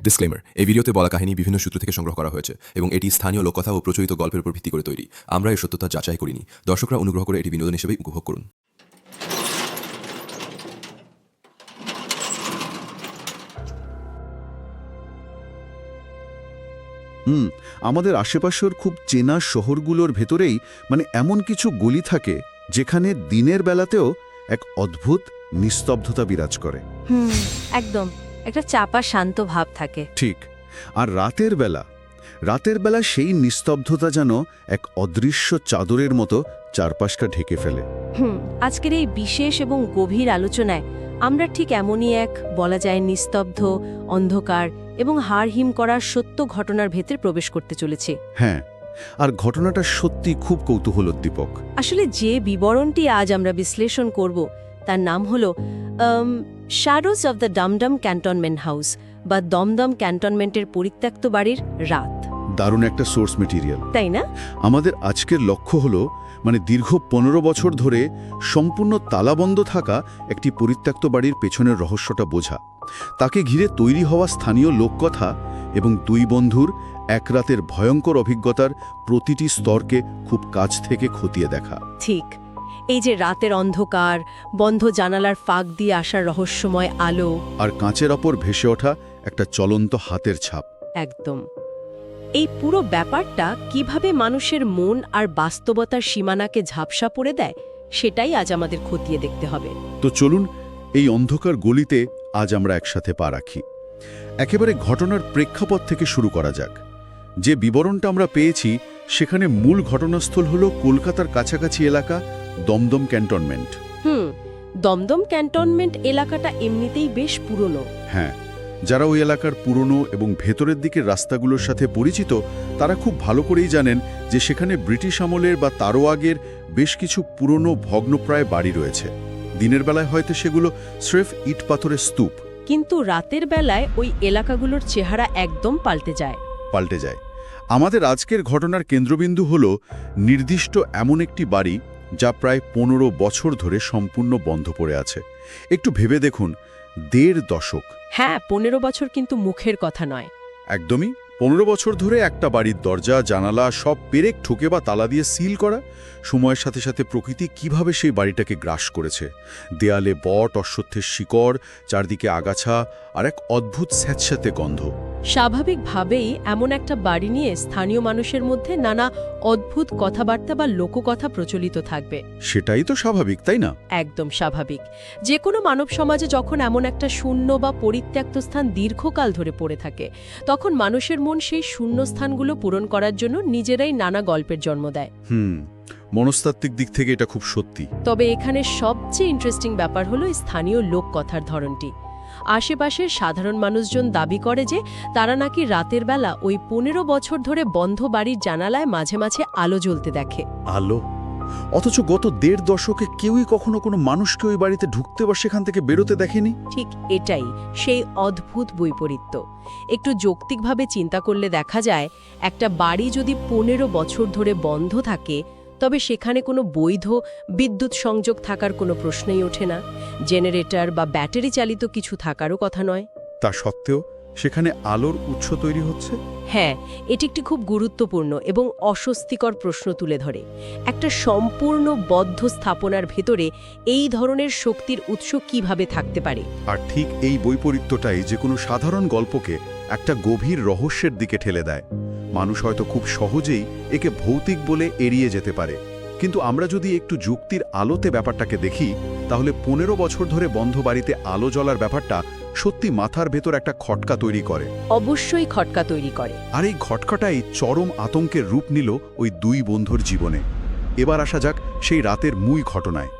Disclaimer, এই ভিডিওতে বলা কাহিনী বিভিন্ন সূত্র থেকে সংগ্রহ করা হয়েছে এবং এটি স্থানীয় লোককথা ও প্রচলিত গল্পের উপর ভিত্তি করে তৈরি। আমরা এর সত্যতা যাচাই করিনি। দর্শকরা অনুগ্রহ করে এটি বিনোদন হিসেবে উপভোগ করুন। আমাদের আশেপাশের খুব চেনা শহরগুলোর ভেতরেই এমন কিছু গলি থাকে যেখানে দিনের বেলাতেও এক অদ্ভুত নিস্তব্ধতা বিরাজ করে। একদম একটা চাপা শান্ত ভাব থাকে। ঠিক। আর রাতের বেলা সেই নিস্তব্ধতা যেন এক অদৃশ্য চাদরের মতো চারপাশটা ঢেকে ফেলে। আজকের এই বিশেষ এবং গভীর আলোচনায় আমরা ঠিক এমনই এক বলা যায় নিস্তব্ধ, অন্ধকার এবং হাড় হিম করার সত্য ঘটনার ভেতরে প্রবেশ করতে চলেছি। হ্যাঁ, আর ঘটনাটা সত্যি খুব কৌতূহলোদ্দীপক। আসলে যে বিবরণটি আজ আমরা বিশ্লেষণ করব তার নাম হলো shadows of the Dum Dum cantonment house বা দমদম ক্যান্টনমেন্টের পরিত্যক্ত বাড়ির রাত। দারুণ একটা সোর্স মেটেরিয়াল, তাই না? আমাদের আজকের লক্ষ্য হলো দীর্ঘ 15 বছর ধরে সম্পূর্ণ তালাবন্ধ থাকা একটি পরিত্যক্ত বাড়ির পেছনের রহস্যটা বোঝা, তাকে ঘিরে তৈরি হওয়া স্থানীয় লোককথা এবং দুই বন্ধুর এক রাতের ভয়ঙ্কর অভিজ্ঞতার প্রতিটি স্তরকে খুব কাছ থেকে খতিয়ে দেখা। ঠিক, এই যে রাতের অন্ধকার, বন্ধ জানালার ফাঁক দিয়ে আসার রহস্যময় আলো, আর কাঁচের ওপর ভেসে ওঠা একটা চলন্ত হাতের ছাপ। একদম এই পুরো ব্যাপারটা কিভাবে মানুষের মন আর বাস্তবতার সীমানাকে ঝাপসা পড়ে দেয়, সেটাই আজ আমাদের খতিয়ে দেখতে হবে। তো চলুন এই অন্ধকার গলিতে আজ আমরা একসাথে পা রাখি। একেবারে ঘটনার প্রেক্ষাপট থেকে শুরু করা যাক। যে বিবরণটা আমরা পেয়েছি সেখানে মূল ঘটনাস্থল হলো কলকাতার কাছাকাছি এলাকা দমদম ক্যান্টনমেন্ট। দমদম ক্যান্টনমেন্ট এলাকাটা এমনিতেই বেশ পুরনো। হ্যাঁ, যারা ওই এলাকার পুরনো এবং ভেতরের দিকের রাস্তাগুলোর সাথে পরিচিত তারা খুব ভালো করেই জানেন যে সেখানে ব্রিটিশ আমলের বা তারও আগের বেশ কিছু পুরনো ভগ্নপ্রায় বাড়ি রয়েছে। দিনের বেলায় হয়তো সেগুলো স্রেফ ইট পাথরের স্তূপ, কিন্তু রাতের বেলায় ওই এলাকাগুলোর চেহারা একদম পাল্টে যায়। আমাদের আজকের ঘটনার কেন্দ্রবিন্দু হল নির্দিষ্ট এমন একটি বাড়ি যা প্রায় 15 বছর ধরে সম্পূর্ণ বন্ধ পড়ে আছে। একটু ভেবে দেখুন, 1.5 দশক। হ্যাঁ, 15 বছর কিন্তু মুখের কথা নয়। একদমই। 15 বছর ধরে একটা বাড়ির দরজা জানালা সব পেরেক ঠুকে বা তালা দিয়ে সিল করা। সময়ের সাথে সাথে প্রকৃতি কিভাবে সেই বাড়িটাকে গ্রাস করেছে। দেয়ালে বট, অশ্বত্থের শিকড়, চারদিকে আগাছা আর এক অদ্ভুত স্যাঁতস্যাঁতে গন্ধ। স্বাভাবিকভাবেই এমন একটা বাড়ি নিয়ে স্থানীয় মানুষের মধ্যে নানা অদ্ভুত কথাবার্তা বা লোককথা প্রচলিত থাকবে। সেটাই তো স্বাভাবিক, তাই না? একদম স্বাভাবিক। যে কোনো মানব সমাজে যখন এমন একটা শূন্য বা পরিত্যক্ত স্থান দীর্ঘকাল ধরে পড়ে থাকে, তখন মানুষের মন সেই শূন্য স্থানগুলো পূরণ করার জন্য নিজেরাই নানা গল্পের জন্ম দেয়। মনস্তাত্ত্বিক দিক থেকে এটা খুব সত্যি। তবে এখানে সবচেয়ে ইন্টারেস্টিং ব্যাপার হলো স্থানীয় লোককথার ধরনটি। আশেপাশের সাধারণ মানুষজন দাবি করে যে তারা নাকি রাতের বেলা ওই 15 বছর ধরে বন্ধ বাড়ির জানালায় মাঝে মাঝে আলো জ্বলতে দেখে। আলো? অথচ গত 1.5 দশকে কেউই কখনো কোনো মানুষকে ওই বাড়িতে ঢুকতে বা সেখান থেকে বেরোতে দেখেনি। ঠিক এটাই সেই অদ্ভুত বৈপরীত্য। একটু যৌক্তিকভাবে চিন্তা করলে দেখা যায়, একটা বাড়ি যদি 15 বছর ধরে বন্ধ থাকে তবে সেখানে কোনো বৈধ বিদ্যুৎ সংযোগ থাকার কোনো প্রশ্নই ওঠে না। জেনারেটর বা ব্যাটারি চালিত কিছু থাকারও কথা নয়। তা সত্ত্বেও সেখানে আলোর উৎস তৈরি হচ্ছে। হ্যাঁ, এটি একটি খুব গুরুত্বপূর্ণ এবং অস্বস্তিকর প্রশ্ন তুলে ধরে। একটা সম্পূর্ণ বদ্ধ স্থাপনার ভেতরে এই ধরনের শক্তির উৎস কিভাবে থাকতে পারে? আর ঠিক এই বৈপরীত্যটাই যে কোনো সাধারণ গল্পকে একটা গভীর রহস্যের দিকে ঠেলে দেয়। মানুষ হয়তো খুব সহজেই একে ভৌতিক বলে এড়িয়ে যেতে পারে, কিন্তু আমরা যদি একটু যুক্তির আলোতে ব্যাপারটাকে দেখি তাহলে 15 বছর ধরে বন্ধ বাড়িতে আলো জ্বলার ব্যাপারটা সত্যি মাথার ভেতর একটা খটকা তৈরি করে। অবশ্যই খটকা তৈরি করে। আর এই খটকাটাই চরম আতঙ্কের রূপ নিল ওই দুই বন্ধুর জীবনে। এবার আসা যাক সেই রাতের মূল ঘটনায়।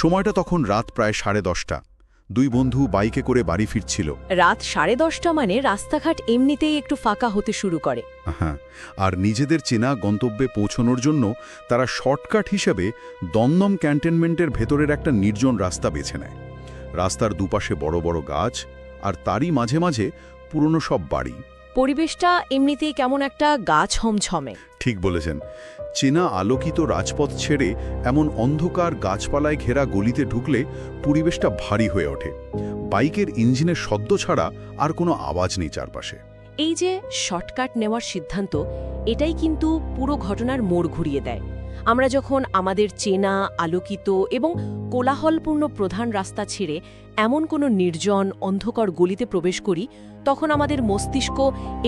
সময়টা তখন রাত প্রায় 10:30। দুই বন্ধু বাইকে করে বাড়ি ফিরছিল। রাত 10:30 মানে রাস্তাঘাট এমনিতেই একটু ফাঁকা হতে শুরু করে। হ্যাঁ, আর নিজেদের চেনা গন্তব্যে পৌঁছানোর জন্য তারা শর্টকাট হিসেবে দমদম ক্যান্টনমেন্টের ভেতরের একটা নির্জন রাস্তা বেছে নেয়। রাস্তার দুপাশে বড় বড় গাছ, আর তারই মাঝে মাঝে পুরনো সব বাড়ি। পরিবেশটা এমনিতেই কেমন একটা গাছ ছমছমে। ঠিক বলেছেন। চেনা আলোকিত রাজপথ ছেড়ে এমন অন্ধকার গাছপালায় ঘেরা গলিতে ঢুকলে পরিবেশটা ভারী হয়ে ওঠে। বাইকের ইঞ্জিনের শব্দ ছাড়া আর কোনো আওয়াজ নেই চারপাশে। এই যে শর্টকাট নেওয়ার সিদ্ধান্ত, এটাই কিন্তু পুরো ঘটনার মোড় ঘুরিয়ে দেয়। আমরা যখন আমাদের চেনা, আলোকিত এবং কোলাহলপূর্ণ প্রধান রাস্তা ছেড়ে এমন কোনো নির্জন অন্ধকার গলিতে প্রবেশ করি, তখন আমাদের মস্তিষ্ক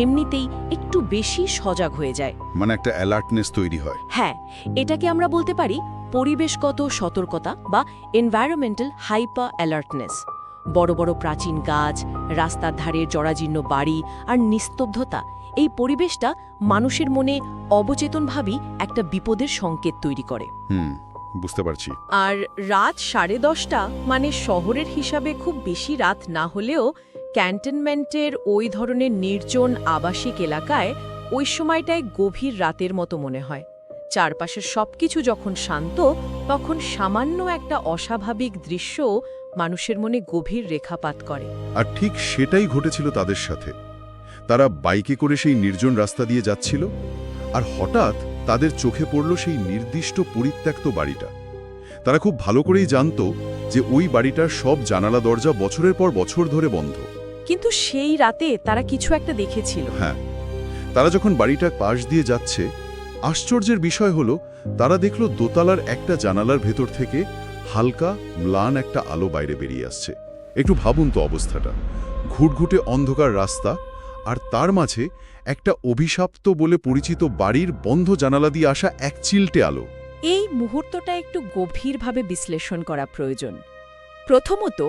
এমনিতেই একটু বেশি সজাগ হয়ে যায়। মানে একটা অ্যালার্টনেস তৈরি হয়। হ্যাঁ, এটাকে আমরা বলতে পারি পরিবেশগত সতর্কতা বা এনভায়রনমেন্টাল হাইপার অ্যালার্টনেস। বড় বড় প্রাচীন গাছ, রাস্তার ধারে জরাজীর্ণ বাড়ি আর নিস্তব্ধতা, এই পরিবেশটা মানুষের মনে অবচেতনভাবেই একটা বিপদের সংকেত তৈরি করে। বুঝতে পারছি। আর রাত 10:30 মানে শহরের হিসাবে খুব বেশি রাত না হলেও ক্যান্টনমেন্টের ওই ধরনের নির্জন আবাসিক এলাকায় ওই সময়টায় গভীর রাতের মতো মনে হয়। চারপাশের সবকিছু যখন শান্ত, তখন সামান্য একটা অস্বাভাবিক দৃশ্য মানুষের মনে গভীর রেখাপাত করে। আর ঠিক সেটাই ঘটেছিল তাদের সাথে। তারা বাইকে করে সেই নির্জন রাস্তা দিয়ে যাচ্ছিল, আর হঠাৎ তাদের চোখে পড়ল সেই নির্দিষ্ট পরিত্যক্ত বাড়িটা। তারা খুব ভালো করেই জানত যে ওই বাড়িটার সব জানালা দরজা বছরের পর বছর ধরে বন্ধ। কিন্তু সেই রাতে তারা কিছু একটা দেখেছিল। হ্যাঁ, তারা যখন বাড়িটার পাশ দিয়ে যাচ্ছে, আশ্চর্যের বিষয় হলো তারা দেখল দোতলার একটা জানালার ভেতর থেকে হালকা ম্লান একটা আলো বাইরে বেরিয়ে আসছে। একটু ভাবুন তো অবস্থাটা, ঘুটঘুটে অন্ধকার রাস্তা, আর তার মাঝে একটা অভিশাপ্ত বলে পরিচিত বাড়ির বন্ধ জানালা দিয়ে আসা এক চিলটে আলো। এই মুহূর্তটা একটু গভীরভাবে বিশ্লেষণ করা প্রয়োজন। প্রথমত,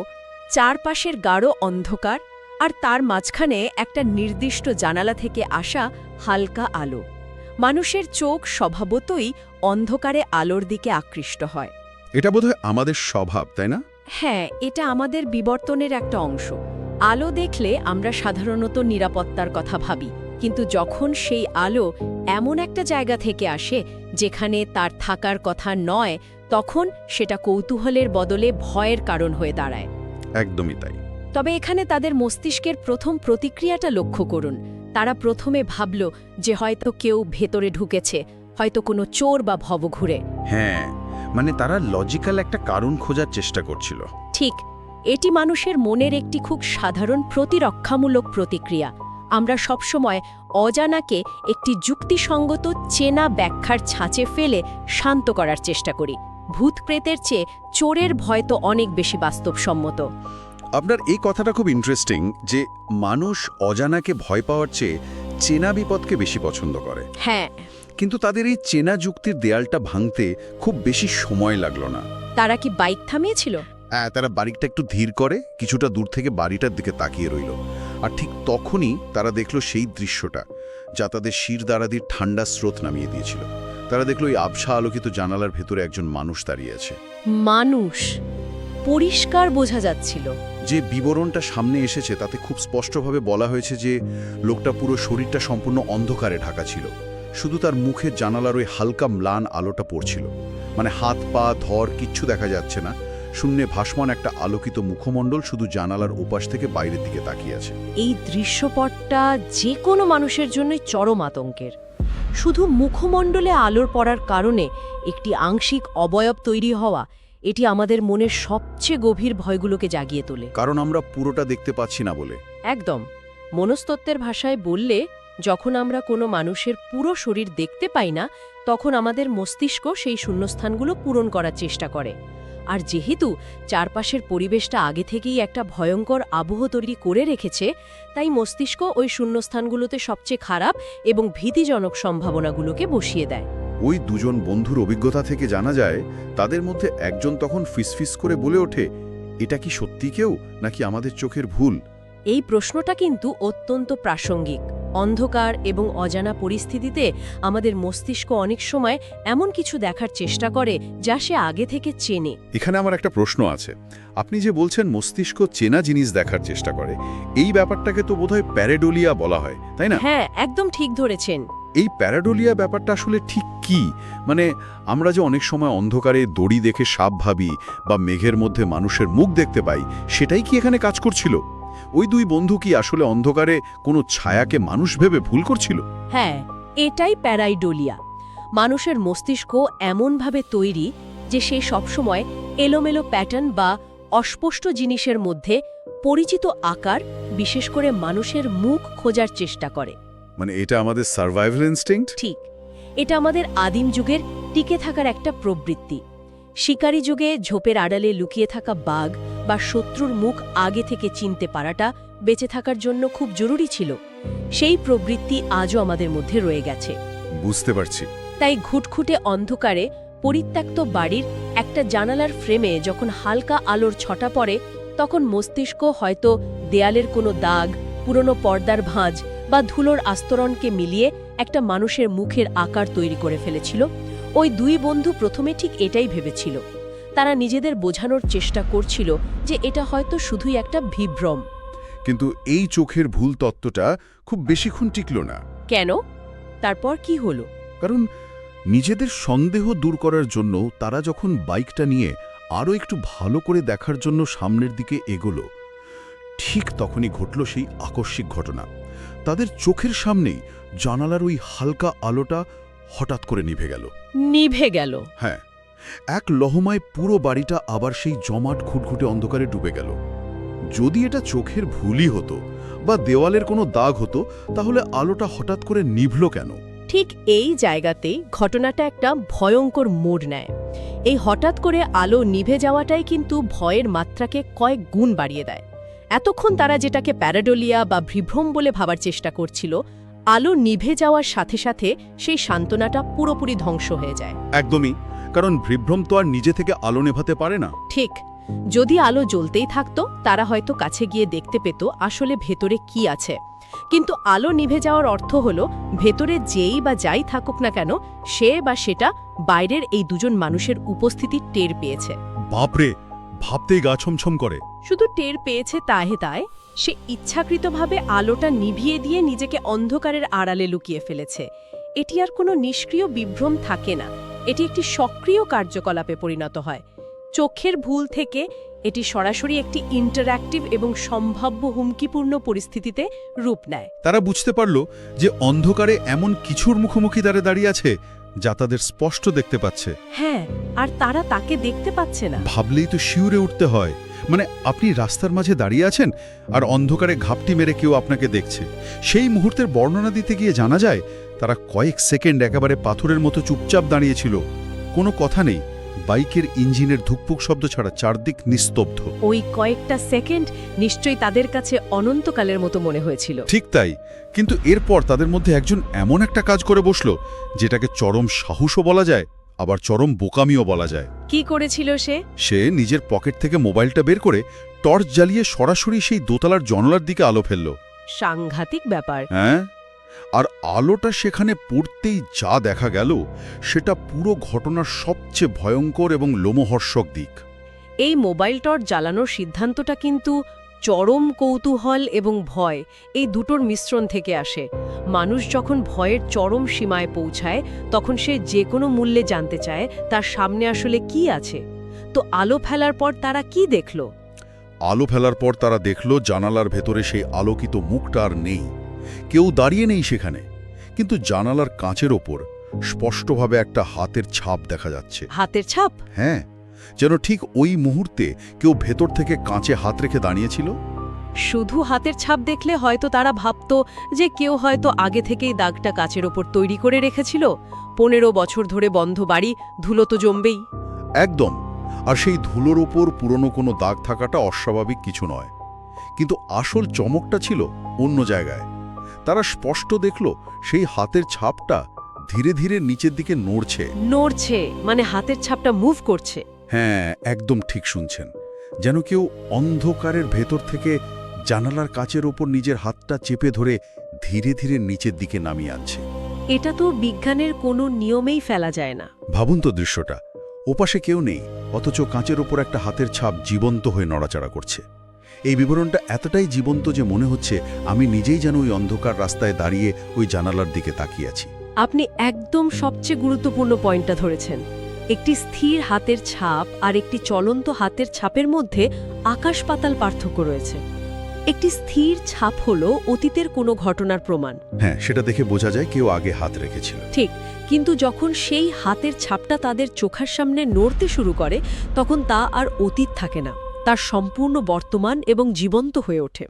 চারপাশের গাঢ় অন্ধকার, আর তার মাঝখানে একটা নির্দিষ্ট জানালা থেকে আসা হালকা আলো। মানুষের চোখ স্বভাবতই অন্ধকারে আলোর দিকে আকৃষ্ট হয়। এটা বোধহয় আমাদের স্বভাব, তাই না? হ্যাঁ, এটা আমাদের বিবর্তনের একটা অংশ। আলো দেখলে আমরা সাধারণত নিরাপত্তার কথা ভাবি, কিন্তু যখন সেই আলো এমন একটা জায়গা থেকে আসে যেখানে তার থাকার কথা নয়, তখন সেটা কৌতূহলের বদলে ভয়ের কারণ হয়ে দাঁড়ায়। একদমই তাই। তবে এখানে তাদের মস্তিষ্কের প্রথম প্রতিক্রিয়াটা লক্ষ্য করুন। তারা প্রথমে ভাবল যে হয়তো কেউ ভেতরে ঢুকেছে, হয়তো কোনো চোর বা ভবঘুরে। হ্যাঁ, মানে তারা লজিক্যাল একটা কারণ খোঁজার চেষ্টা করছিল। ঠিক, এটি মানুষের মনের একটি খুব সাধারণ প্রতিরক্ষামূলক প্রতিক্রিয়া। আমরা সবসময় অজানাকে একটি যুক্তিসঙ্গত চেনা ব্যাখ্যার ছাঁচে ফেলে শান্ত করার চেষ্টা করি। ভূত প্রেতের চেয়ে চোরের ভয় তো অনেক বেশি বাস্তবসম্মত। আপনার এই কথাটা খুব ইন্টারেস্টিং যে মানুষ অজানাকে ভয় পাওয়ার চেয়ে চেনা বিপদকে বেশি পছন্দ করে। হ্যাঁ, কিন্তু তাদের এই চেনা যুক্তির দেয়ালটা ভাঙতে খুব বেশি সময় লাগলো না। তারা কি বাইক থামিয়েছিল? তারা বাড়িটা একটু ধীর করে কিছুটা দূর থেকে বাড়িটার দিকে তাকিয়ে রইল। আর ঠিক তখনই তারা দেখল সেই দৃশ্যটা যা তাদের শিরদাঁড়াদির ঠান্ডা স্রোত নামিয়ে দিয়েছিল। তারা দেখল ওই আবছা আলোকিত জানালার ভেতরে একজন মানুষ দাঁড়িয়ে আছে। মানুষ পরিষ্কার বোঝা যাচ্ছিল। যে বিবরণটা সামনে এসেছে তাতে খুব স্পষ্টভাবে বলা হয়েছে যে লোকটা পুরো শরীরটা সম্পূর্ণ অন্ধকারে ঢাকা ছিল, শুধু তার মুখের জানালার ওই হালকা ম্লান আলোটা পড়ছিল। মানে হাত পা ধর কিচ্ছু দেখা যাচ্ছে না, শূন্যে ভাসমান একটা আলোকিত মুখমণ্ডল শুধু জানালার ওপাশ থেকে বাইরের দিকে তাকিয়ে আছে। এই দৃশ্যপটটা যে কোনো মানুষের জন্যই চরম আতঙ্কের। শুধু মুখমণ্ডলে আলোর পড়ার কারণে একটি আংশিক অবয়ব তৈরি হওয়া, এটি আমাদের মনের সবচেয়ে গভীর ভয়গুলোকে জাগিয়ে তোলে। কারণ আমরা পুরোটা দেখতে পাচ্ছি না বলে। একদম। মনস্তত্ত্বের ভাষায় বললে, যখন আমরা কোনো মানুষের পুরো শরীর দেখতে পাই না, তখন আমাদের মস্তিষ্ক সেই শূন্যস্থানগুলো পূরণ করার চেষ্টা করে। আর যেহেতু চারপাশের পরিবেশটা আগে থেকেই একটা ভয়ঙ্কর আবহ তৈরি করে রেখেছে, তাই মস্তিষ্ক ওই শূন্যস্থানগুলোতে সবচেয়ে খারাপ এবং ভীতিজনক সম্ভাবনাগুলোকে বসিয়ে দেয়। ওই দুজন বন্ধুর অভিজ্ঞতা থেকে জানা যায় তাদের মধ্যে একজন তখন ফিসফিস করে বলে ওঠে, এটা কি সত্যি কেউ নাকি আমাদের চোখের ভুল? এই প্রশ্নটা কিন্তু অত্যন্ত প্রাসঙ্গিক। অন্ধকার এবং অজানা পরিস্থিতিতে আমাদের মস্তিষ্ক অনেক সময় এমন কিছু দেখার চেষ্টা করে যা সে আগে থেকে চেনে। এখানে আমার একটা প্রশ্ন আছে। আপনি যে বলছেন মস্তিষ্ক চেনা জিনিস দেখার চেষ্টা করে, এই ব্যাপারটাকে তো বোধহয় প্যারেডোলিয়া বলা হয়, তাই না? হ্যাঁ, একদম ঠিক ধরেছেন। এই প্যারাডোলিয়া ব্যাপারটা আসলে ঠিক কি? মানে আমরা যে অনেক সময় অন্ধকারে দড়ি দেখে সাপ ভাবি বা মেঘের মধ্যে মানুষের মুখ দেখতে পাই, সেটাই কি এখানে কাজ করছিল? ওই দুই বন্ধু কি আসলে অন্ধকারে কোনো ছায়াকে মানুষ ভেবে ভুল করছিল? হ্যাঁ, এটাই প্যারাইডোলিয়া। মানুষের মস্তিষ্ক এমনভাবে তৈরি যে সে সবসময় এলোমেলো প্যাটার্ন বা অস্পষ্ট জিনিসের মধ্যে পরিচিত আকার, বিশেষ করে মানুষের মুখ খোঁজার চেষ্টা করে। মানে এটা আমাদের সার্ভাইভাল ইনস্টিংক্ট? ঠিক, এটা আমাদের আদিম যুগের টিকে থাকার একটা প্রবৃত্তি। শিকারী যুগে ঝোপের আড়ালে লুকিয়ে থাকা বাঘ বা শত্রুর মুখ আগে থেকে চিনতে পারাটা বেঁচে থাকার জন্য খুব জরুরি ছিল। সেই প্রবৃত্তি আজও আমাদের মধ্যে রয়ে গেছে। বুঝতে পারছি। তাই ঘুটঘুটে অন্ধকারে পরিত্যক্ত বাড়ির একটা জানালার ফ্রেমে যখন হালকা আলোর ছটা পড়ে, তখন মস্তিষ্ক হয়তো দেয়ালের কোনো দাগ, পুরনো পর্দার ভাঁজ বা ধুলোর আস্তরণকে মিলিয়ে একটা মানুষের মুখের আকার তৈরি করে ফেলেছিল। ওই দুই বন্ধু প্রথমে ঠিক এটাই ভেবেছিল। তারা নিজেদের বোঝানোর চেষ্টা করছিল যে এটা হয়তো শুধুই একটা বিভ্রম। কিন্তু এই চোখের ভুল তত্ত্বটা খুব বেশিক্ষণ টিকল না। কেন? তারপর কি হলো? কারণ নিজেদের সন্দেহ দূর করার জন্য তারা যখন বাইকটা নিয়ে আরও একটু ভালো করে দেখার জন্য সামনের দিকে এগোলো, ঠিক তখনই ঘটল সেই আকস্মিক ঘটনা। তাদের চোখের সামনেই জানালার ওই হালকা আলোটা হঠাৎ করে নিভে গেল। নিভে গেল? হ্যাঁ, এক লহমায় পুরো বাড়িটা আবার সেই জমাট ঘুটঘুটে অন্ধকারে ডুবে গেল। যদি এটা চোখের ভুলই হতো বা দেওয়ালের কোনো দাগ হতো, তাহলে আলোটা হঠাৎ করে নিভল কেন? ঠিক এই জায়গাতেই ঘটনাটা একটা ভয়ঙ্কর মোড় নেয়। এই হঠাৎ করে আলো নিভে যাওয়াটাই কিন্তু ভয়ের মাত্রাকে কয়েক গুণ বাড়িয়ে দেয়। এতক্ষণ তারা যেটাকে প্যারাডোলিয়া বা বিভ্রম বলে ভাবার চেষ্টা করছিল, আলো নিভে যাওয়ার সাথে সাথে সেই সান্ত্বনাটা পুরোপুরি ধ্বংস হয়ে যায়। একদমই, কারণ বিভ্রম তো আর নিজে থেকে আলো নেভাতে পারে না। ঠিক, যদি আলো জ্বলতেই থাকতো তারা হয়তো কাছে গিয়ে দেখতে পেত আসলে ভেতরে কি আছে। কিন্তু আলো নিভে যাওয়ার অর্থ হলো ভেতরে যেই বা যাই থাকুক না কেন, সে বা সেটা বাইরের এই দুজন মানুষের উপস্থিতি টের পেয়েছে। বাপরে, ভাবতেই গা ছমছম করে। শুধু টের পেয়েছে তাই সে ইচ্ছাকৃতভাবে আলোটা নিভিয়ে দিয়ে নিজেকে অন্ধকারের আড়ালে লুকিয়ে ফেলেছে। এটি আর কোনো নিষ্ক্রিয় বিভ্রম থাকে না, এটি একটি সক্রিয় কার্যকলাপে পরিণত হয়। চোখের ভুল থেকে এটি সরাসরি একটি ইন্টারঅ্যাক্টিভ এবং সম্ভাব্য হুমকিপূর্ণ পরিস্থিতিতে রূপ নেয়। তারা বুঝতে পারল যে অন্ধকারে এমন কিছুর মুখোমুখি দাঁড়িয়ে আছে যা তাদের স্পষ্ট দেখতে পাচ্ছে। হ্যাঁ, আর তারা তাকে দেখতে পাচ্ছে না। ভাবলেই তো শিউরে উঠতে হয়। মানে আপনি রাস্তার মাঝে দাঁড়িয়ে আছেন আর অন্ধকারে ঘাপটি মেরে কেউ আপনাকে দেখছে। সেই মুহূর্তের বর্ণনা দিতে গিয়ে জানা যায় তারা কয়েক সেকেন্ড একেবারে পাথরের মতো চুপচাপ দাঁড়িয়েছিল। কোনো কথা নেই, বাইকের ইঞ্জিনের ধুকপুক শব্দ ছাড়া চারদিক নিস্তব্ধ। ওই কয়েকটা সেকেন্ড নিশ্চয়ই তাদের কাছে অনন্তকালের মতো মনে হয়েছিল। ঠিক তাই, কিন্তু এরপর তাদের মধ্যে একজন এমন একটা কাজ করে বসলো যেটাকে চরম সাহসও বলা যায়, আবার চরম বোকামিও বলা যায়। কি করেছিল সে? সে নিজের পকেট থেকে মোবাইলটা বের করে টর্চ জ্বালিয়ে সরাসরি সেই দোতলার জানালার দিকে আলো ফেলল। সাংঘাতিক ব্যাপার। হ্যাঁ, আর আলোটা সেখানে পড়তেই যা দেখা গেল সেটা পুরো ঘটনার সবচেয়ে ভয়ঙ্কর এবং লোমহর্ষক দিক। এই মোবাইল টর্চ জ্বালানোর সিদ্ধান্তটা কিন্তু চরম কৌতূহল এবং ভয়, এই দুটোর মিশ্রণ থেকে আসে। মানুষ যখন ভয়ের চরম সীমায় পৌঁছায় তখন সে যে কোনো মূল্যে জানতে চায় তার সামনে আসলে কি আছে। তো আলো ফেলার পর তারা কি দেখল? আলো ফেলার পর তারা দেখল জানালার ভেতরে সেই আলোকিত মুখটা আর নেই। কেউ দাঁড়িয়ে নেই সেখানে, কিন্তু জানালার কাঁচের ওপর স্পষ্টভাবে একটা হাতের ছাপ দেখা যাচ্ছে। হাতের ছাপ? হ্যাঁ, যেন ঠিক ওই মুহূর্তে কেউ ভেতর থেকে কাঁচে হাত রেখে দাঁড়িয়েছিল। শুধু হাতের ছাপ দেখলে হয়তো তারা ভাবত যে কেউ হয়তো আগে থেকেই দাগটা কাচের ওপর তৈরি করে রেখেছিল। 15 বছর ধরে বন্ধ বাড়ি, ধুলো তো জমবেই। একদম, আর সেই ধুলোর ওপর পুরনো কোনো দাগ থাকাটা অস্বাভাবিক কিছু নয়। কিন্তু আসল চমকটা ছিল অন্য জায়গায়। তারা স্পষ্ট দেখল সেই হাতের ছাপটা ধীরে ধীরে নিচের দিকে নড়ছে, মানে হাতের ছাপটা মুভ করছে। হ্যাঁ, একদম ঠিক শুনছেন। যেন কেউ অন্ধকারের ভেতর থেকে জানালার কাচের ওপর নিজের হাতটা চেপে ধরে ধীরে ধীরে নিচের দিকে নামিয়ে আনছে। এটা তো বিজ্ঞানের কোনো নিয়মেই ফেলা যায় না। ভাবুন তো দৃশ্যটা, ওপাশে কেউ নেই, অথচ কাঁচের ওপর একটা হাতের ছাপ জীবন্ত হয়ে নড়াচড়া করছে। এই বিবরণটা এতটাই জীবন্ত যে মনে হচ্ছে আমি নিজেই যেন ওই অন্ধকার রাস্তায় দাঁড়িয়ে ওই জানালার দিকে তাকিয়ে আছি। আপনি একদম সবচেয়ে গুরুত্বপূর্ণ পয়েন্টটা ধরেছেন। একটি স্থির হাতের ছাপ আর একটি চলন্ত হাতের ছাপের মধ্যে আকাশ পাতাল পার্থক্য রয়েছে। একটি স্থির ছাপ হলো অতীতের কোনো ঘটনার প্রমাণ। হ্যাঁ, সেটা দেখে বোঝা যায় কেউ আগে হাত রেখেছিল। ঠিক, কিন্তু যখন সেই হাতের ছাপটা তাদের চোখের সামনে নড়তে শুরু করে তখন তা আর অতীত থাকে না, তার সম্পূর্ণ বর্তমান এবং জীবন্ত হয়ে ওঠে।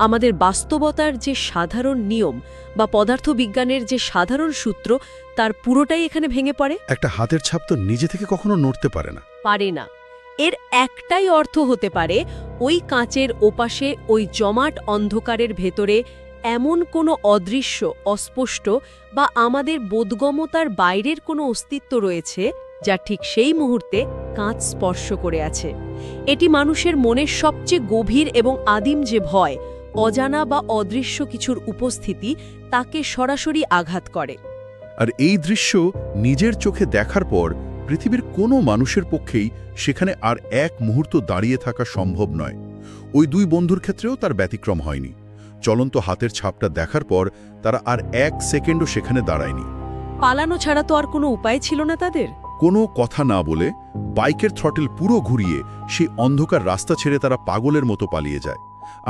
আমাদের বাস্তবতার যে সাধারণ নিয়ম বা পদার্থবিজ্ঞানের যে সাধারণ সূত্র, তার পুরোটাই এখানে ভেঙে পড়ে। একটা হাতের ছাপ তো নিজে থেকে কখনো নড়তে পারে না। পারে না। এর একটাই অর্থ হতে পারে, ওই কাঁচের ওপাশে ওই জমাট অন্ধকারের ভেতরে এমন কোনো অদৃশ্য, অস্পষ্ট বা আমাদের বোধগম্যতার বাইরের কোনো অস্তিত্ব রয়েছে যা ঠিক সেই মুহূর্তে কাঁচ স্পর্শ করে আছে। এটি মানুষের মনের সবচেয়ে গভীর এবং আদিম যে ভয়, অজানা বা অদৃশ্য কিছুর উপস্থিতি, তাকে সরাসরি আঘাত করে। আর এই দৃশ্য নিজের চোখে দেখার পর পৃথিবীর কোনো মানুষের পক্ষেই সেখানে আর এক মুহূর্ত দাঁড়িয়ে থাকা সম্ভব নয়। ওই দুই বন্ধুর ক্ষেত্রেও তার ব্যতিক্রম হয়নি। চলন্ত হাতের ছাপটা দেখার পর তারা আর এক সেকেন্ডও সেখানে দাঁড়ায়নি। পালানো ছাড়া তো আর কোনো উপায় ছিল না তাদের। কোনো কথা না বলে বাইকের থ্রটেল পুরো ঘুরিয়ে সেই অন্ধকার রাস্তা ছেড়ে তারা পাগলের মতো পালিয়ে যায়।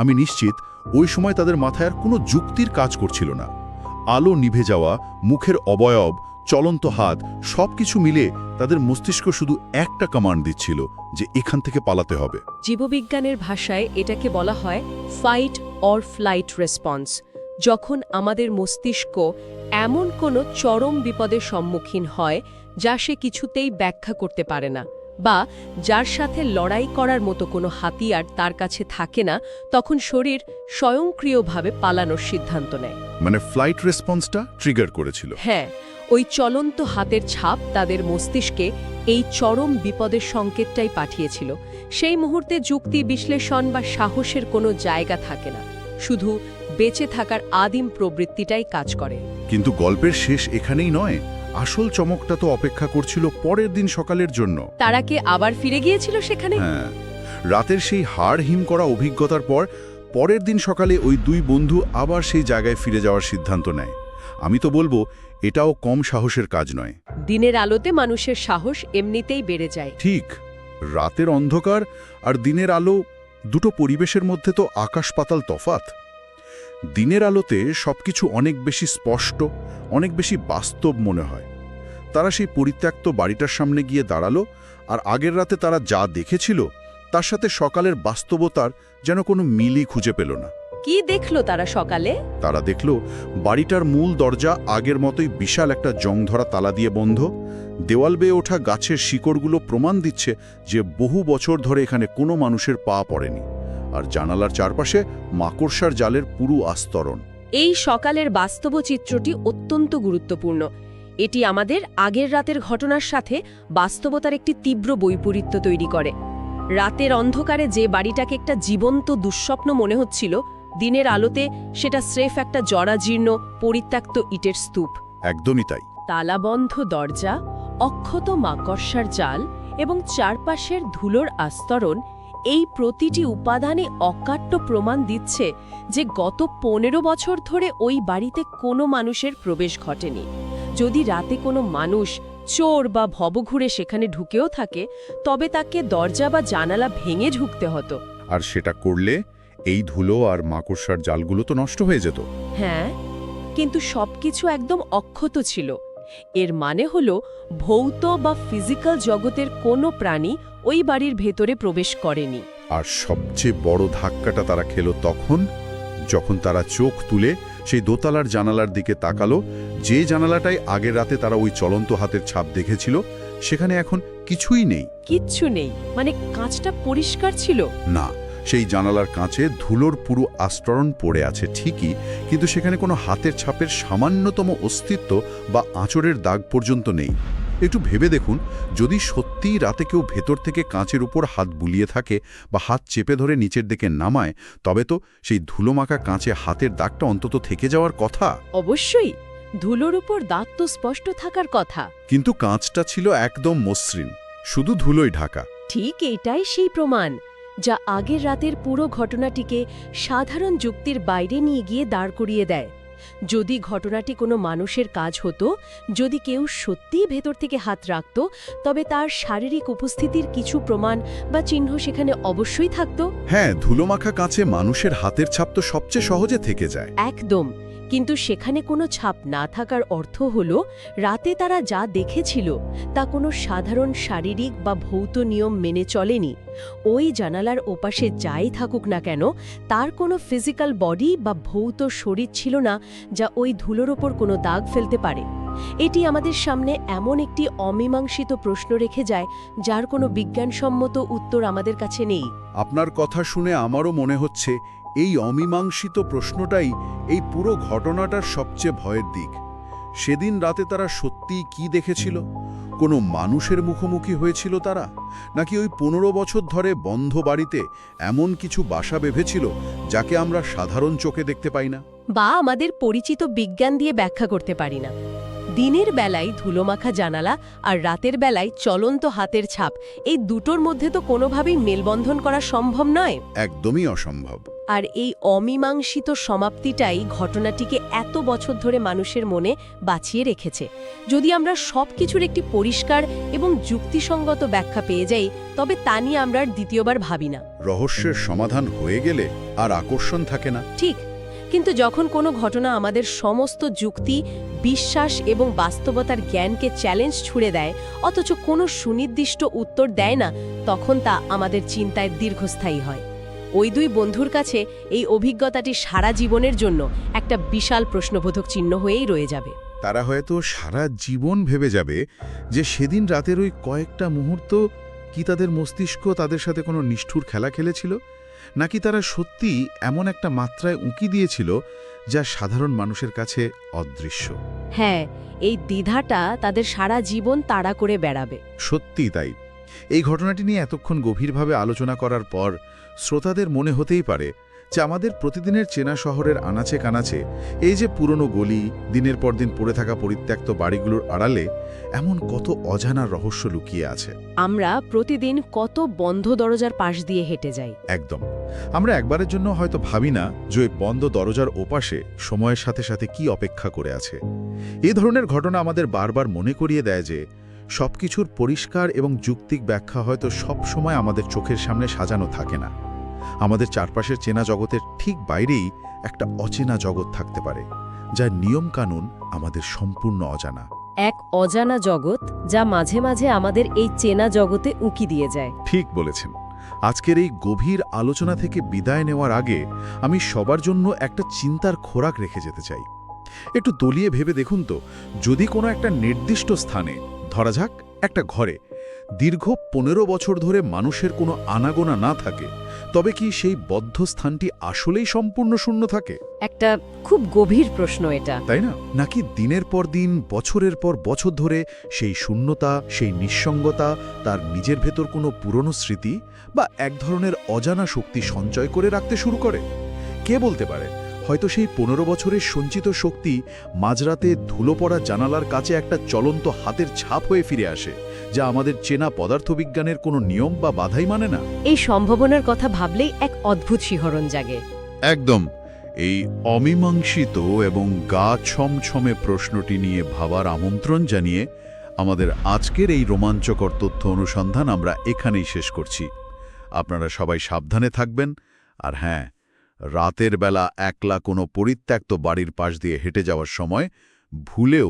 আমি নিশ্চিত ওই সময় তাদের মাথায় আর কোনো যুক্তির কাজ করছিল না। আলো নিভে যাওয়া, মুখের অবয়ব, চলন্ত হাত, সবকিছু মিলে তাদের মস্তিষ্ক শুধু একটা কমান্ড দিচ্ছিল যে এখান থেকে পালাতে হবে। জীববিজ্ঞানের ভাষায় এটাকে বলা হয় ফাইট অর ফ্লাইট রেসপন্স। যখন আমাদের মস্তিষ্ক এমন কোনো চরম বিপদের সম্মুখীন হয় যা সে কিছুতেই ব্যাখ্যা করতে পারে না, বা যার সাথে লড়াই করার মতো কোনো হাতিয়ার তার কাছে থাকে না, তখন শরীর স্বয়ংক্রিয়ভাবে পালানোর সিদ্ধান্ত নেয়। মানে ফ্লাইট রেসপন্সটা ট্রিগার করেছিল। হ্যাঁ, ওই চলন্ত হাতের ছাপ তাদের মস্তিষ্কে এই চরম বিপদের সংকেতটাই পাঠিয়েছিল। সেই মুহূর্তে যুক্তি, বিশ্লেষণ বা সাহসের কোনো জায়গা থাকে না, শুধু বেঁচে থাকার আদিম প্রবৃত্তিটাই কাজ করে। কিন্তু গল্পের শেষ এখানেই নয়। আসল চমকটা তো অপেক্ষা করছিল পরের দিন সকালের জন্য। তারা কি আবার ফিরে গিয়েছিল সেখানে? হ্যাঁ, রাতের সেই হাড় হিম করা অভিজ্ঞতার পর পরের দিন সকালে ওই দুই বন্ধু আবার সেই জায়গায় ফিরে যাওয়ার সিদ্ধান্ত নেয়। আমি তো বলবো এটাও কম সাহসের কাজ নয়। দিনের আলোতে মানুষের সাহস এমনিতেই বেড়ে যায়। ঠিক, রাতের অন্ধকার আর দিনের আলো, দুটো পরিবেশের মধ্যে তো আকাশ পাতাল তফাত। দিনের আলোতে সবকিছু অনেক বেশি স্পষ্ট, অনেক বেশি বাস্তব মনে হয়। তারা সেই পরিত্যক্ত বাড়িটার সামনে গিয়ে দাঁড়ালো, আর আগের রাতে তারা যা দেখেছিল তার সাথে সকালের বাস্তবতার যেন কোনো মিলই খুঁজে পেল না। কি দেখলো তারা সকালে? তারা দেখল বাড়িটার মূল দরজা আগের মতোই বিশাল একটা জংধরা তালা দিয়ে বন্ধ। দেওয়াল বেয়ে ওঠা গাছের শিকড়গুলো প্রমাণ দিচ্ছে যে বহু বছর ধরে এখানে কোনো মানুষের পা পড়েনি। আর জানালার চারপাশে মাকড়সার জালের পুরো আস্তরণ। এই সকালের বাস্তব চিত্রটি অত্যন্ত গুরুত্বপূর্ণ। এটি আমাদের আগের রাতের ঘটনার সাথে বাস্তবতার একটি তীব্র বৈপরীত্য তৈরি করে। রাতের অন্ধকারে যে বাড়িটাকে একটা জীবন্ত দুঃস্বপ্ন মনে হচ্ছিল, দিনের আলোতে সেটা স্রেফ একটা জরাজীর্ণ, পরিত্যক্ত ইটের স্তূপ। একদমই তাই। তালাবন্ধ দরজা, অক্ষত মাকড়সার জাল এবং চারপাশের ধুলোর আস্তরণ, এই প্রতিটি উপাদানে অকাট্য প্রমাণ দিচ্ছে যে গত 15 বছর ধরে ওই বাড়িতে কোনো মানুষের প্রবেশ ঘটেনি। যদি রাতে কোনো মানুষ, চোর বা ভবঘুরে সেখানে ঢুকেও থাকে, তবে তাকে দরজা বা জানালা ভেঙে ঢুকতে হতো। আর সেটা করলে এই ধুলো আর মাকড়সার জালগুলো তো নষ্ট হয়ে যেত। হ্যাঁ, কিন্তু সবকিছু একদম অক্ষত ছিল। এর মানে হলো ভৌত বা ফিজিক্যাল জগতের কোনো প্রাণী ওই বাড়ির ভেতরে প্রবেশ করেনি। আর সবচেয়ে বড় ধাক্কাটা তারা খেলো তখন, যখন তারা চোখ তুলে সেই দোতলার জানালার দিকে তাকালো। যে জানালাটাই আগের রাতে তারা ওই চলন্ত হাতের ছাপ দেখেছিল, সেখানে এখন কিছুই নেই। কিচ্ছু নেই মানে কাঁচটা পরিষ্কার ছিল? না, সেই জানালার কাঁচে ধুলোর পুরো আস্তরণ পড়ে আছে ঠিকই, কিন্তু সেখানে কোনো হাতের ছাপের সামান্যতম অস্তিত্ব বা আঁচড়ের দাগ পর্যন্ত নেই। একটু ভেবে দেখুন, যদি সত্যিই রাতে কেউ ভেতর থেকে কাঁচের উপর হাত বুলিয়ে থাকে বা হাত চেপে ধরে নিচের দিকে নামায়, তবে তো সেই ধুলোমাখা কাঁচে হাতের দাগটা অন্তত থেকে যাওয়ার কথা। অবশ্যই, ধুলোর উপর দাগ তো স্পষ্ট থাকার কথা। কিন্তু কাঁচটা ছিল একদম মসৃণ, শুধু ধুলোয় ঢাকা। ঠিক এটাই সেই প্রমাণ যা আগের রাতের পুরো ঘটনাটিকে সাধারণ যুক্তির বাইরে নিয়ে গিয়ে দাঁড় করিয়ে দেয়। যদি ঘটনাটি কোনো মানুষের কাজ হতো, যদি কেউ সত্যিই ভেতর থেকে হাত রাখত, তবে তার শারীরিক উপস্থিতির কিছু প্রমাণ বা চিহ্ন সেখানে অবশ্যই থাকত। হ্যাঁ, ধুলোমাখা কাঁচে মানুষের হাতের ছাপ তো সবচেয়ে সহজে থেকে যায়। একদম। কিন্তু সেখানে কোনো ছাপ না থাকার অর্থ হলো রাতে তারা যা দেখেছিল তা কোনো সাধারণ শারীরিক বা ভৌত নিয়ম মেনে চলেনি। ওই জানালার ওপাশে যাই থাকুক না কেন, তার কোনো ফিজিক্যাল বডি বা ভৌত শরীর ছিল না যা ওই ধুলোর ওপর কোনো দাগ ফেলতে পারে। এটি আমাদের সামনে এমন একটি অমীমাংসিত প্রশ্ন রেখে যায় যার কোনো বিজ্ঞানসম্মত উত্তর আমাদের কাছে নেই। আপনার কথা শুনে আমারও মনে হচ্ছে এই অমীমাংসিত প্রশ্নটাই এই পুরো ঘটনাটার সবচেয়ে ভয়ের দিক। সেদিন রাতে তারা সত্যিই কি দেখেছিল? কোনো মানুষের মুখোমুখি হয়েছিল তারা, নাকি ওই 15 বছর ধরে বন্ধ বাড়িতে এমন কিছু বাসা বেঁধেছিল যাকে আমরা সাধারণ চোখে দেখতে পাই না? বা আমাদের পরিচিত বিজ্ঞান দিয়ে ব্যাখ্যা করতে পারি না। দিনের বেলায় ধুলোমাখা জানালা আর রাতের বেলায় চলন্ত হাতের ছাপ, এই দুটোর মধ্যে তো কোনোভাবেই মেলবন্ধন করা সম্ভব নয়। একদমই অসম্ভব। আর এই অমীমাংসিত সমাপ্তিটাই ঘটনাটিকে এত বছর ধরে মানুষের মনে বাঁচিয়ে রেখেছে। যদি আমরা সবকিছুর একটি পরিষ্কার এবং যুক্তিসঙ্গত ব্যাখ্যা পেয়ে যাই, তবে তা নিয়ে আমরা আর দ্বিতীয়বার ভাবি না। রহস্যের সমাধান হয়ে গেলে আর আকর্ষণ থাকে না। ঠিক। কিন্তু যখন কোনো ঘটনা আমাদের সমস্ত যুক্তি, বিশ্বাস এবং বাস্তবতার জ্ঞানকে চ্যালেঞ্জ ছুড়ে দেয়, অথচ কোনো সুনির্দিষ্ট উত্তর দেয় না, তখন তা আমাদের চিন্তায় দীর্ঘস্থায়ী হয়। ওই দুই বন্ধুর কাছে এই অভিজ্ঞতাটি সারা জীবনের জন্য একটা বিশাল প্রশ্নবোধক চিহ্ন হয়েই রয়ে যাবে। তারা হয়তো সারা জীবন ভেবে যাবে যে সেদিন রাতের ওই কয়েকটা মুহূর্ত কি তাদের মস্তিষ্ক তাদের সাথে কোনো নিষ্ঠুর খেলা খেলেছিল, নাকি তারা সত্যি এমন একটা মাত্রায় উঁকি দিয়েছিল যা সাধারণ মানুষের কাছে অদৃশ্য। হ্যাঁ, এই দ্বিধাটা তাদের সারা জীবন তাড়া করে বেড়াবে। সত্যিই তাই। এই ঘটনাটি নিয়ে এতক্ষণ গভীরভাবে আলোচনা করার পর শ্রোতাদের মনে হতেই পারে যে আমাদের প্রতিদিনের চেনা শহরের আনাচে কানাচে এই যে পুরনো গলি, দিনের পর দিন পড়ে থাকা পরিত্যক্ত বাড়িগুলোর আড়ালে এমন কত অজানা রহস্য লুকিয়ে আছে। আমরা প্রতিদিন কত বন্ধ দরজার পাশ দিয়ে হেঁটে যাই। একদম। আমরা একবারের জন্য হয়তো ভাবি না যে ওই বন্ধ দরজার ওপাশে সময়ের সাথে সাথে কি অপেক্ষা করে আছে। এই ধরনের ঘটনা আমাদের বারবার মনে করিয়ে দেয় যে সবকিছুর পরিষ্কার এবং যৌক্তিক ব্যাখ্যা হয়তো সব সময় আমাদের চোখের সামনে সাজানো থাকে না। আমাদের চারপাশের চেনা জগতের ঠিক বাইরেই একটা অচেনা জগৎ থাকতে পারে, যার নিয়মকানুন আমাদের সম্পূর্ণ অজানা। এক অজানা জগৎ যা মাঝে মাঝে আমাদের এই চেনা জগতে উঁকি দিয়ে যায়। ঠিক বলেছেন। আজকের এই গভীর আলোচনা থেকে বিদায় নেওয়ার আগে আমি সবার জন্য একটা চিন্তার খোরাক রেখে যেতে চাই। একটু দলিয়ে ভেবে দেখুন তো, যদি কোনো একটা নির্দিষ্ট স্থানে, ধরা যাক একটা ঘরে, দীর্ঘ 15 বছর ধরে মানুষের কোনো আনাগোনা না থাকে, তবে কি সেই বদ্ধ স্থানটি আসলেই সম্পূর্ণ শূন্য থাকে? একটা খুব গভীর প্রশ্ন এটা, তাই না? নাকি দিনের পর দিন, বছরের পর বছর ধরে সেই শূন্যতা, সেই নিঃসঙ্গতা তার নিজের ভেতর কোনো পুরনো স্মৃতি বা এক ধরনের অজানা শক্তি সঞ্চয় করে রাখতে শুরু করে? কে বলতে পারে, হয়তো সেই 15 বছরের সঞ্চিত শক্তি মাঝরাতে ধুলো পড়া জানালার কাছে একটা চলন্ত হাতের ছাপ হয়ে ফিরে আসে, যা আমাদের চেনা পদার্থবিজ্ঞানের কোনো নিয়ম বা বাধাই মানে না। এই সম্ভাবনার কথা ভাবলেই এক অদ্ভুত শিহরণ জাগে। একদম। এই অমীমাংসিত এবং গা ছমছমে প্রশ্নটি নিয়ে ভাবার আমন্ত্রণ জানিয়ে আমাদের আজকের এই রোমাঞ্চকর তথ্য অনুসন্ধান আমরা এখানেই শেষ করছি। আপনারা সবাই সাবধানে থাকবেন, আর হ্যাঁ, রাতের বেলা একলা কোনো পরিত্যক্ত বাড়ির পাশ দিয়ে হেঁটে যাওয়ার সময় ভুলেও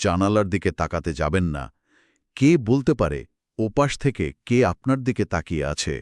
জানালার দিকে তাকাতে যাবেন না। কে বলতে পারে ওপাশ থেকে কে আপনার দিকে তাকিয়ে আছে?